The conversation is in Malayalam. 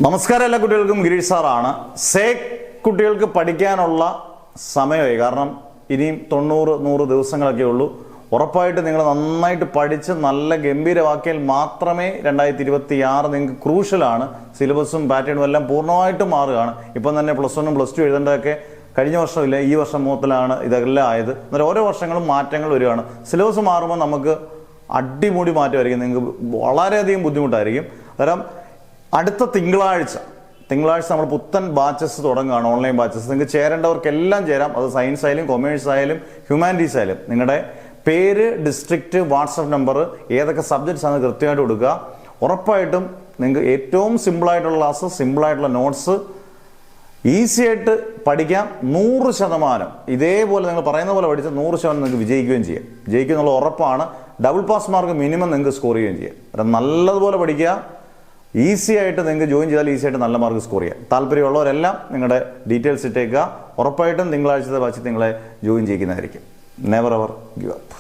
നമസ്കാരം, എല്ലാ കുട്ടികൾക്കും ഗിരീഷ് സാറാണ്. കുട്ടികൾക്ക് പഠിക്കാനുള്ള സമയമായി. കാരണം ഇനിയും 90-100 ദിവസങ്ങളൊക്കെ ഉള്ളൂ. ഉറപ്പായിട്ട് നിങ്ങൾ നന്നായിട്ട് പഠിച്ച് നല്ല ഗംഭീരമാക്കിയാൽ മാത്രമേ 2026 നിങ്ങൾക്ക് ക്രൂഷ്യലാണ്. സിലബസും പാറ്റേണും എല്ലാം പൂർണ്ണമായിട്ടും മാറുകയാണ്. ഇപ്പം തന്നെ +1 +2 എഴുതേണ്ടതൊക്കെ കഴിഞ്ഞ വർഷമില്ല, ഈ വർഷം മുതലാണ് ഇതെല്ലാം ആയത്. എന്നാൽ ഓരോ വർഷങ്ങളും മാറ്റങ്ങൾ വരികയാണ്. സിലബസ് മാറുമ്പോൾ നമുക്ക് അടിമുടി മാറ്റമായിരിക്കും, നിങ്ങൾക്ക് വളരെയധികം ബുദ്ധിമുട്ടായിരിക്കും. കാരണം അടുത്ത തിങ്കളാഴ്ച നമ്മൾ പുത്തൻ ബാച്ചസ് തുടങ്ങുകയാണ്, ഓൺലൈൻ ബാച്ചസ്. നിങ്ങൾക്ക് ചേരേണ്ടവർക്കെല്ലാം ചേരാം. അത് സയൻസ് ആയാലും കൊമേഴ്സ് ആയാലും ഹ്യൂമാനിറ്റീസ് ആയാലും. നിങ്ങളുടെ പേര്, ഡിസ്ട്രിക്റ്റ്, വാട്സപ്പ് നമ്പർ, ഏതൊക്കെ സബ്ജക്ട്സ് ആണ് കൃത്യമായിട്ട് കൊടുക്കുക. ഉറപ്പായിട്ടും നിങ്ങൾക്ക് ഏറ്റവും സിമ്പിളായിട്ടുള്ള ക്ലാസ്, സിമ്പിളായിട്ടുള്ള നോട്ട്സ്, ഈസി ആയിട്ട് പഠിക്കാം. 100% ഇതേപോലെ നിങ്ങൾ പറയുന്ന പോലെ പഠിച്ചാൽ 100% നിങ്ങൾക്ക് വിജയിക്കുകയും ചെയ്യാം. വിജയിക്കും എന്നുള്ള ഉറപ്പാണ്. ഡബിൾ പാസ് മാർക്ക് മിനിമം നിങ്ങൾക്ക് സ്കോർ ചെയ്യുകയും ചെയ്യാം. അത് നല്ലതുപോലെ പഠിക്കുക. ഈസി ആയിട്ട് നിങ്ങൾക്ക് ജോയിൻ ചെയ്താൽ ഈസി ആയിട്ട് നല്ല മാർക്ക് സ്കോർ ചെയ്യാം. താല്പര്യമുള്ളവരെല്ലാം നിങ്ങളുടെ ഡീറ്റെയിൽസ് ഇട്ടേക്കുക. ഉറപ്പായിട്ടും തിങ്കളാഴ്ചത്തെ ബാച്ചിൽ നിങ്ങളെ ജോയിൻ ചെയ്യിക്കുന്നതായിരിക്കും. Never ever give up.